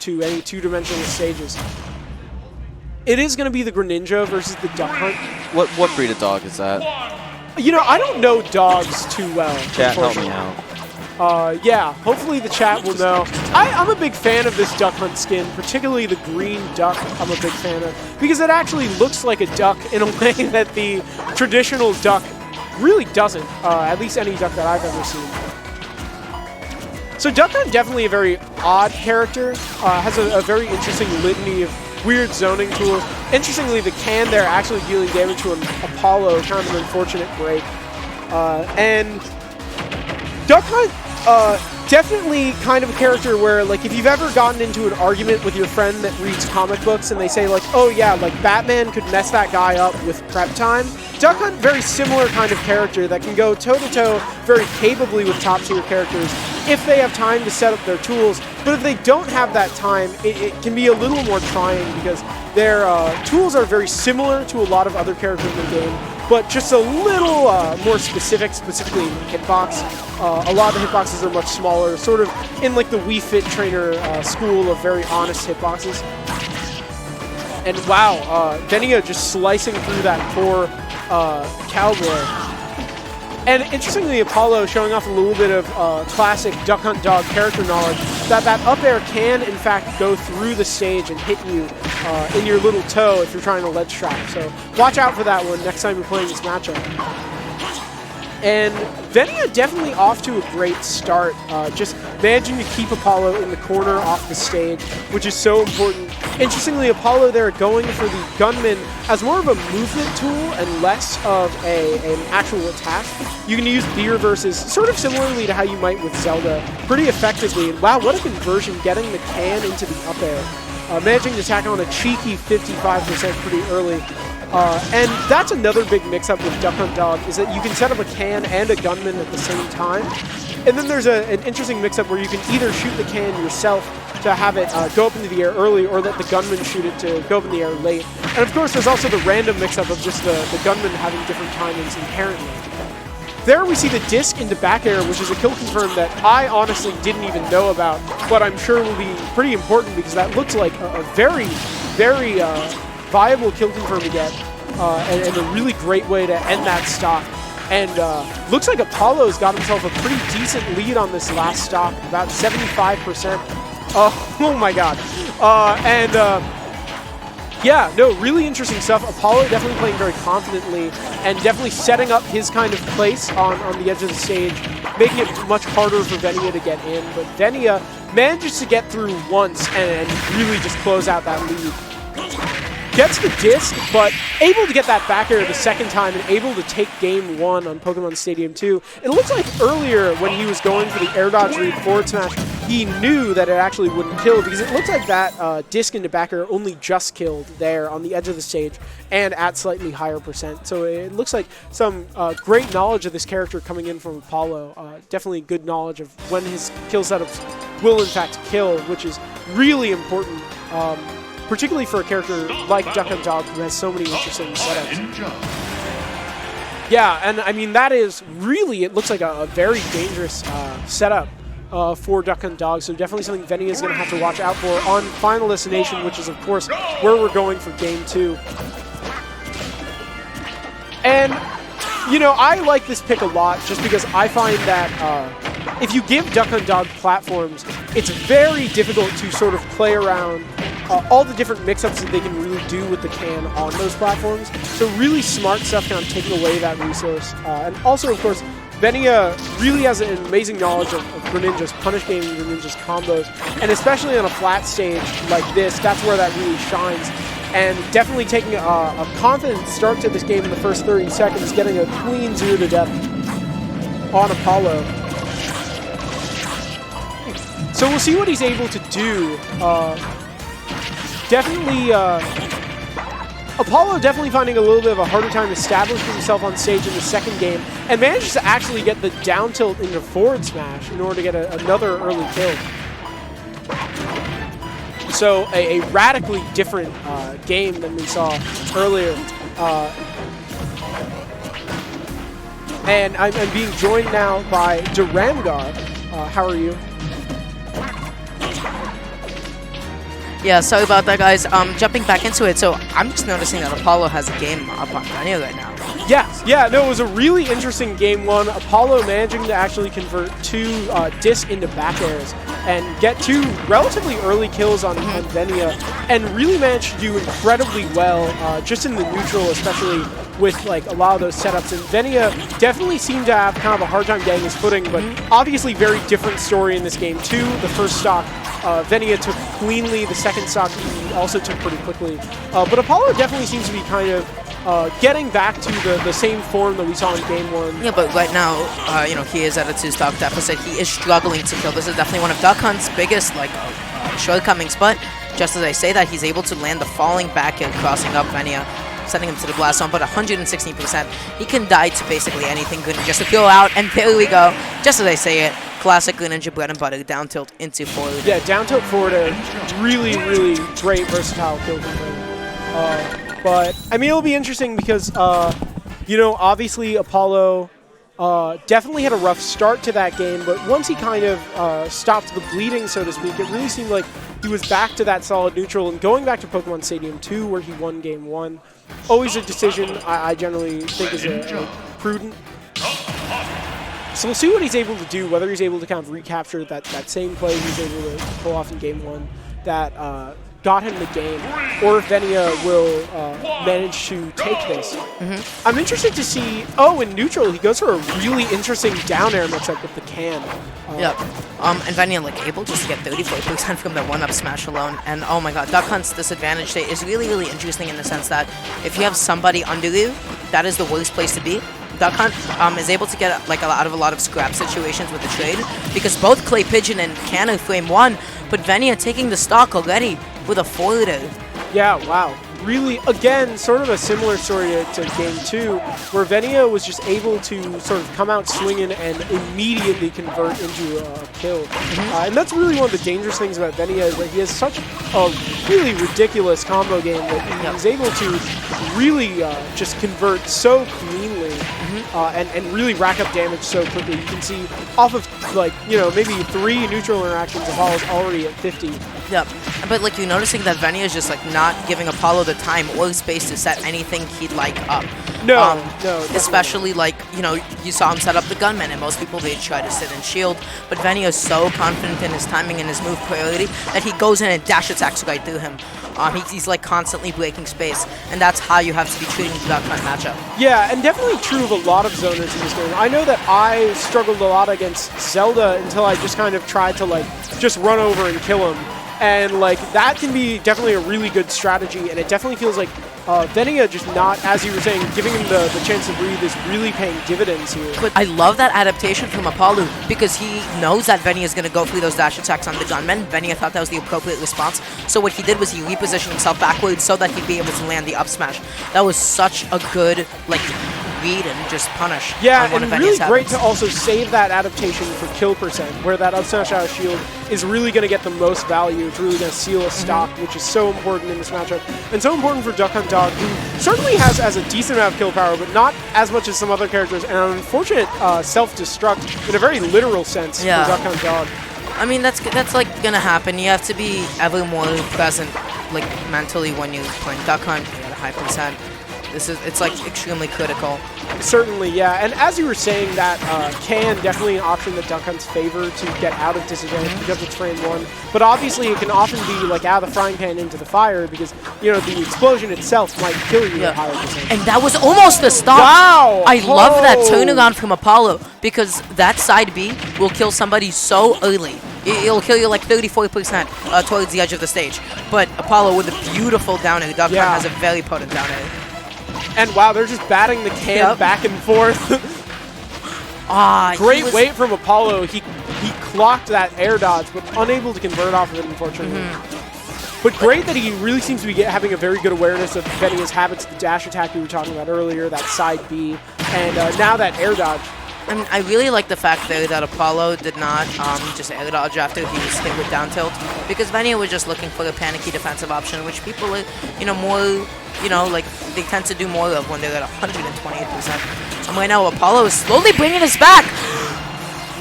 to any two-dimensional stages. It is going to be the Greninja versus the Duck Hunt. What breed of dog is that? You know, I don't know dogs too well. Chat, help me out. Yeah, hopefully the chat will know. I'm a big fan of this Duck Hunt skin, particularly the green duck I'm a big fan of, because it actually looks like a duck in a way that the traditional duck really doesn't, at least any duck that I've ever seen. So Duck Hunt, definitely a very odd character, has a very interesting litany of weird zoning tools. Interestingly, the can there actually dealing damage to an Apollo, kind of an unfortunate break. And Duck Hunt, definitely kind of a character where, like, if you've ever gotten into an argument with your friend that reads comic books and they say, like, oh yeah, like, Batman could mess that guy up with prep time, Duck Hunt, very similar kind of character that can go toe-to-toe very capably with top-tier characters if they have time to set up their tools. But if they don't have that time, it can be a little more trying because their tools are very similar to a lot of other characters in the game, but just a little more specifically in hitbox. A lot of the hitboxes are much smaller, sort of in like the Wii Fit Trainer school of very honest hitboxes. And wow, Venia just slicing through that poor cowboy. And interestingly, Apollo showing off a little bit of classic Duck Hunt dog character knowledge, that up air can, in fact, go through the stage and hit you in your little toe if you're trying to ledge trap. So watch out for that one next time you're playing this matchup. And Venia definitely off to a great start, just managing to keep Apollo in the corner off the stage, which is so important. Interestingly, Apollo there going for the gunman as more of a movement tool and less of an actual attack. You can use B reverses sort of similarly to how you might with Zelda pretty effectively. And wow, what a conversion, getting the can into the up air. Managing to tack on a cheeky 55% pretty early. And that's another big mix-up with Duck Hunt Dog, is that you can set up a can and a gunman at the same time. And then there's an interesting mix-up where you can either shoot the can yourself to have it go up into the air early, or let the gunman shoot it to go up in the air late. And of course, there's also the random mix-up of just the gunman having different timings inherently. There we see the disc into back air, which is a kill confirm that I honestly didn't even know about, but I'm sure will be pretty important because that looks like a very, very viable kill confirm to get, and a really great way to end that stock. And looks like Apollo's got himself a pretty decent lead on this last stock, about 75%. Oh my god. Yeah, no, really interesting stuff. Apollo definitely playing very confidently and definitely setting up his kind of place on the edge of the stage, making it much harder for Venia to get in. But Venia manages to get through once and really just close out that lead. Gets the disc, but able to get that back air the second time and able to take game one on Pokemon Stadium 2. It looks like earlier when he was going for the air dodge read forward smash, he knew that it actually wouldn't kill because it looked like that disc into back air only just killed there on the edge of the stage and at slightly higher percent. So it looks like some great knowledge of this character coming in from Apollo. Definitely good knowledge of when his kill setups will in fact kill, which is really important. Particularly for a character like Duck Hunt Dog, who has so many interesting setups. Yeah, and I mean, that is really, it looks like a very dangerous setup for Duck Hunt Dog, so definitely something Venia is going to have to watch out for on Final Destination, which is, of course, where we're going for Game 2. And, you know, I like this pick a lot just because I find that if you give Duck Hunt Dog platforms, it's very difficult to sort of play around all the different mix-ups that they can really do with the can on those platforms. So really smart stuff kind of taking away that resource. And also, of course, Venia really has an amazing knowledge of Greninja's punish game and Greninja's combos. And especially on a flat stage like this, that's where that really shines. And definitely taking a confident start to this game in the first 30 seconds, getting a clean 0 to death on Apollo. So we'll see what he's able to do. Definitely, Apollo definitely finding a little bit of a harder time establishing himself on stage in the second game, and manages to actually get the down tilt into forward smash in order to get another early kill. So a radically different game than we saw earlier. And I'm being joined now by Durangar. How are you? Yeah, sorry about that, guys. Jumping back into it, so I'm just noticing that Apollo has a game up on Venia right now. Yeah, no, it was a really interesting game one. Apollo managing to actually convert 2 disc into back airs and get 2 relatively early kills on Venia, and really managed to do incredibly well just in the neutral, especially with like a lot of those setups. And Venia definitely seemed to have kind of a hard time getting his footing, but obviously very different story in this game too. The first stock Venia took cleanly, the second stock he also took pretty quickly. But Apollo definitely seems to be kind of getting back to the same form that we saw in game 1. Yeah, but right now, you know, he is at a 2-stock deficit. He is struggling to kill. This is definitely one of Duck Hunt's biggest like shortcomings. But just as I say that, he's able to land the falling back and crossing up Venia, sending him to the blast zone. But 116%, he can die to basically anything good just to throw out. And there we go. Just as I say it, classic Greninja bread and butter, down tilt into forward. Yeah, down tilt forward, a really, really great versatile kill control. But, I mean, it'll be interesting because, you know, obviously Apollo definitely had a rough start to that game, but once he kind of stopped the bleeding, so to speak, it really seemed like he was back to that solid neutral and going back to Pokemon Stadium 2 where he won game 1. Always a decision I generally think is a prudent. So we'll see what he's able to do, whether he's able to kind of recapture that same play he was able to pull off in game 1 that got him the game, or if Venia will manage to take this. I'm interested to see, in neutral, he goes for a really interesting down air mix-up with the can. Yep. And Venia, like, able just to get 34% from the 1-up smash alone. And oh my god, Duck Hunt's disadvantage state is really, really interesting in the sense that if you have somebody under you, that is the worst place to be. Duck Hunt is able to get like out of a lot of scrap situations with the trade because both Clay Pigeon and Can are frame 1, but Venia taking the stock already with a forwarder. Yeah, wow. Really, again, sort of a similar story to game 2, where Venia was just able to sort of come out swinging and immediately convert into a kill. And that's really one of the dangerous things about Venia, is that he has such a really ridiculous combo game that he's able to really just convert so cleanly and really rack up damage so quickly. You can see off of, like, you know, maybe 3 neutral interactions, Apollo's already at 50. Yep. But like you're noticing that Venia is just like not giving Apollo the time or space to set anything he'd like up. No, especially like, you know, you saw him set up the gunman, and most people, they try to sit and shield, but Venia is so confident in his timing and his move priority that he goes in and dash attacks right through him. He's like constantly breaking space, and that's how you have to be treating the Duck Hunt matchup. Yeah, and definitely true of a lot of zoners in this game. I know that I struggled a lot against Zelda until I just kind of tried to like just run over and kill him. And like that can be definitely a really good strategy, and it definitely feels like Venia just not, as you were saying, giving him the chance to breathe is really paying dividends here. But I love that adaptation from Apollo because he knows that Venia is going to go through those dash attacks on the gunman. Venia thought that was the appropriate response. So what he did was he repositioned himself backwards so that he'd be able to land the up smash. That was such a good, like, read and just punish. Yeah, and really great to also save that adaptation for kill percent, where that up smash out of shield is really going to get the most value. It's really going to seal a stock, which is so important in this matchup, and so important for Duck Hunt Dog, who certainly has a decent amount of kill power, but not as much as some other characters, and an unfortunate self-destruct in a very literal sense for Duck Hunt Dog. I mean, that's like gonna happen. You have to be ever more present, like mentally, when you're playing Duck Hunt at a high percent. It's like extremely critical. Certainly, yeah. And as you were saying, that can definitely an option that Duck Hunts favor to get out of disadvantage because it's frame 1. But obviously, it can often be like out of the frying pan into the fire because, you know, the explosion itself might kill you at higher percentage. And that was almost a stop. Wow! I love that turnaround from Apollo because that side B will kill somebody so early. It'll kill you like 34% towards the edge of the stage. But Apollo with a beautiful down air. Duck Hunt has a very potent down air. And wow, they're just batting the can back and forth. Great weight from Apollo. He clocked that air dodge, but unable to convert off of it, unfortunately. But great that he really seems to be having a very good awareness of Venia's habits, the dash attack we were talking about earlier, that side B, and now that air dodge. I mean, I really like the fact though that Apollo did not just air dodge after he was hit with down tilt, because Venia was just looking for a panicky defensive option, which people are, you know, more, you know, like they tend to do more of when they're at 128%. And right now Apollo is slowly bringing us back.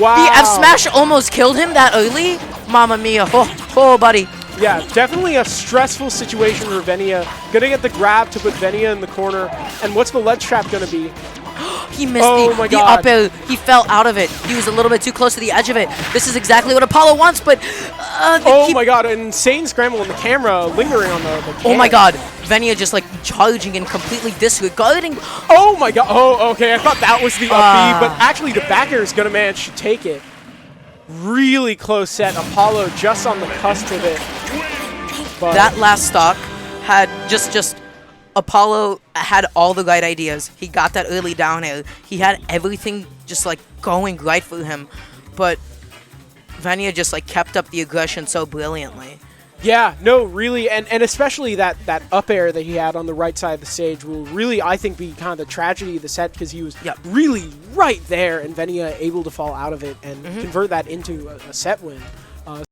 Wow. The F smash almost killed him that early. Mamma mia! Oh, buddy. Yeah, definitely a stressful situation for Venia. Gonna get the grab to put Venia in the corner. And what's the ledge trap gonna be? He missed my the God. up air. He fell out of it. He was a little bit too close to the edge of it. This is exactly what Apollo wants, but... Oh my god, an insane scramble in the camera, lingering on the Oh my can. god. Venia just like charging and completely disregarding. Oh my god. Oh, okay. I thought that was the up B, but actually the back air is going to manage to take it. Really close set. Apollo just on the cusp of it. But That last stock had just Apollo had all the right ideas. He got that early down air. He had everything just like going right for him. But Venia just like kept up the aggression so brilliantly. yeah, no, really, and especially that up air that he had on the right side of the stage will really, I think, be kind of the tragedy of the set because he was really right there, and Venia able to fall out of it and convert that into a set win.